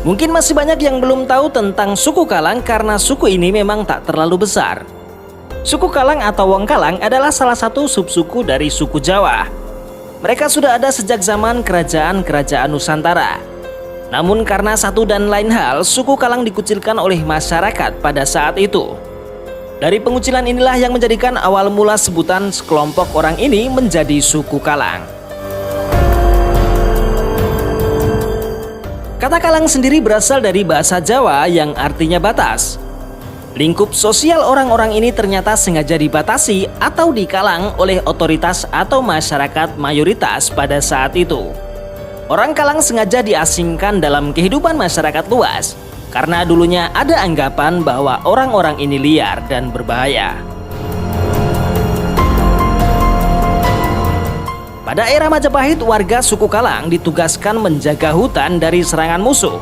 Mungkin masih banyak yang belum tahu tentang suku Kalang karena suku ini memang tak terlalu besar. Suku Kalang atau Wong Kalang adalah salah satu subsuku dari suku Jawa. Mereka sudah ada sejak zaman kerajaan-kerajaan Nusantara. Namun karena satu dan lain hal, suku Kalang dikucilkan oleh masyarakat pada saat itu. Dari pengucilan inilah yang menjadikan awal mula sebutan sekelompok orang ini menjadi suku Kalang. Kata Kalang sendiri berasal dari bahasa Jawa yang artinya batas. Lingkup sosial orang-orang ini ternyata sengaja dibatasi atau dikalang oleh otoritas atau masyarakat mayoritas pada saat itu. Orang Kalang sengaja diasingkan dalam kehidupan masyarakat luas karena dulunya ada anggapan bahwa orang-orang ini liar dan berbahaya. Pada era Majapahit, warga suku Kalang ditugaskan menjaga hutan dari serangan musuh.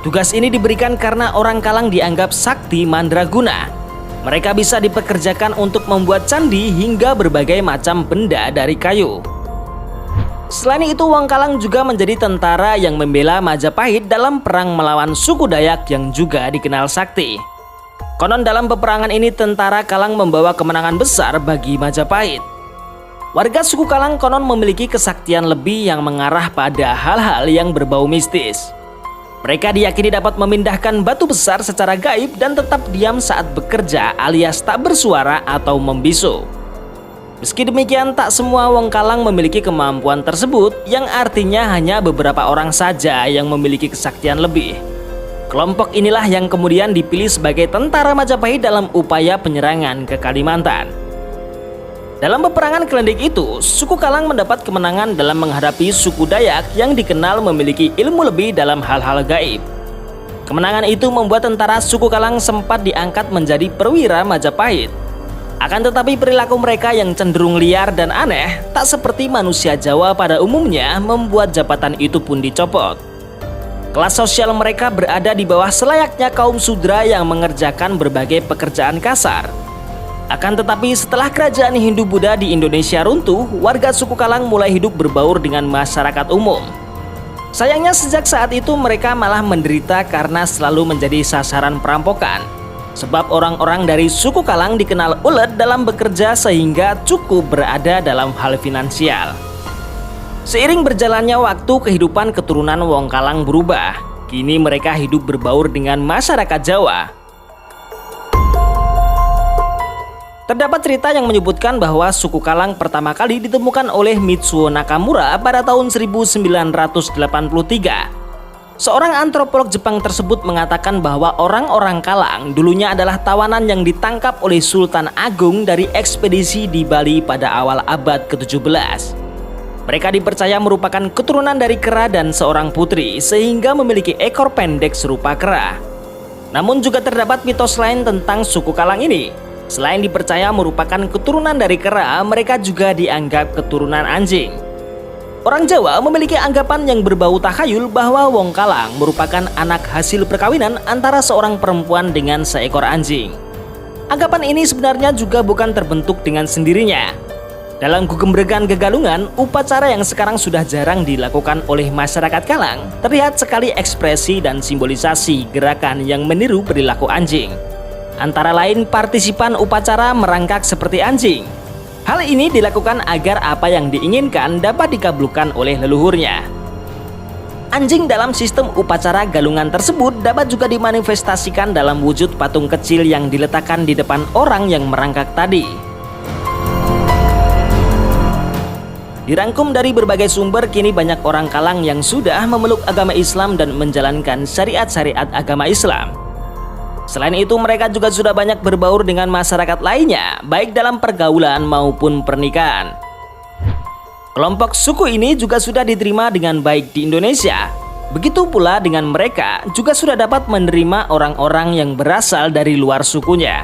Tugas ini diberikan karena orang Kalang dianggap sakti mandraguna. Mereka bisa dipekerjakan untuk membuat candi hingga berbagai macam benda dari kayu. Selain itu, Wong Kalang juga menjadi tentara yang membela Majapahit dalam perang melawan suku Dayak yang juga dikenal sakti. Konon dalam peperangan ini tentara Kalang membawa kemenangan besar bagi Majapahit. Warga suku Kalang konon memiliki kesaktian lebih yang mengarah pada hal-hal yang berbau mistis. Mereka diyakini dapat memindahkan batu besar secara gaib dan tetap diam saat bekerja alias tak bersuara atau membisu. Meski demikian, tak semua Wong Kalang memiliki kemampuan tersebut, yang artinya hanya beberapa orang saja yang memiliki kesaktian lebih. Kelompok inilah yang kemudian dipilih sebagai tentara Majapahit dalam upaya penyerangan ke Kalimantan. Dalam peperangan Klendek itu, suku Kalang mendapat kemenangan dalam menghadapi suku Dayak yang dikenal memiliki ilmu lebih dalam hal-hal gaib. Kemenangan itu membuat tentara suku Kalang sempat diangkat menjadi perwira Majapahit. Akan tetapi perilaku mereka yang cenderung liar dan aneh, tak seperti manusia Jawa pada umumnya, membuat jabatan itu pun dicopot. Kelas sosial mereka berada di bawah selayaknya kaum sudra yang mengerjakan berbagai pekerjaan kasar. Akan tetapi setelah kerajaan Hindu-Buddha di Indonesia runtuh, warga suku Kalang mulai hidup berbaur dengan masyarakat umum. Sayangnya sejak saat itu mereka malah menderita karena selalu menjadi sasaran perampokan. Sebab orang-orang dari suku Kalang dikenal ulet dalam bekerja sehingga cukup berada dalam hal finansial. Seiring berjalannya waktu, kehidupan keturunan Wong Kalang berubah. Kini mereka hidup berbaur dengan masyarakat Jawa. Terdapat cerita yang menyebutkan bahwa suku Kalang pertama kali ditemukan oleh Mitsuo Nakamura pada tahun 1983. Seorang antropolog Jepang tersebut mengatakan bahwa orang-orang Kalang dulunya adalah tawanan yang ditangkap oleh Sultan Agung dari ekspedisi di Bali pada awal abad ke-17. Mereka dipercaya merupakan keturunan dari kera dan seorang putri sehingga memiliki ekor pendek serupa kera. Namun juga terdapat mitos lain tentang suku Kalang ini. Selain dipercaya merupakan keturunan dari kera, mereka juga dianggap keturunan anjing. Orang Jawa memiliki anggapan yang berbau takhayul bahwa Wong Kalang merupakan anak hasil perkawinan antara seorang perempuan dengan seekor anjing. Anggapan ini sebenarnya juga bukan terbentuk dengan sendirinya. Dalam Gugembregan Gegalungan, upacara yang sekarang sudah jarang dilakukan oleh masyarakat Kalang, terlihat sekali ekspresi dan simbolisasi gerakan yang meniru perilaku anjing. Antara lain, partisipan upacara merangkak seperti anjing. Hal ini dilakukan agar apa yang diinginkan dapat dikabulkan oleh leluhurnya. Anjing dalam sistem upacara galungan tersebut dapat juga dimanifestasikan dalam wujud patung kecil yang diletakkan di depan orang yang merangkak tadi. Dirangkum dari berbagai sumber, kini banyak orang Kalang yang sudah memeluk agama Islam dan menjalankan syariat-syariat agama Islam. Selain itu, mereka juga sudah banyak berbaur dengan masyarakat lainnya, baik dalam pergaulan maupun pernikahan. Kelompok suku ini juga sudah diterima dengan baik di Indonesia. Begitu pula dengan mereka juga sudah dapat menerima orang-orang yang berasal dari luar sukunya.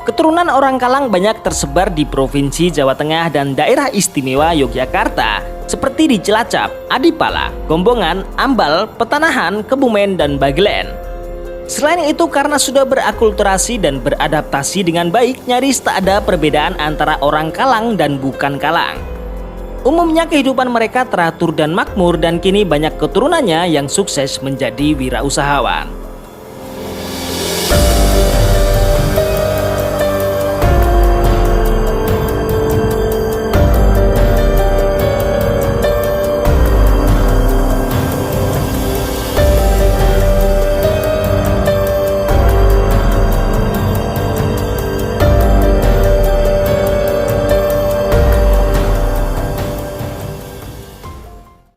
Keturunan orang Kalang banyak tersebar di Provinsi Jawa Tengah dan daerah istimewa Yogyakarta, seperti di Cilacap, Adipala, Gombongan, Ambal, Petanahan, Kebumen, dan Bagelen. Selain itu, karena sudah berakulturasi dan beradaptasi dengan baik, nyaris tak ada perbedaan antara orang Kalang dan bukan Kalang. Umumnya kehidupan mereka teratur dan makmur dan kini banyak keturunannya yang sukses menjadi wirausahawan.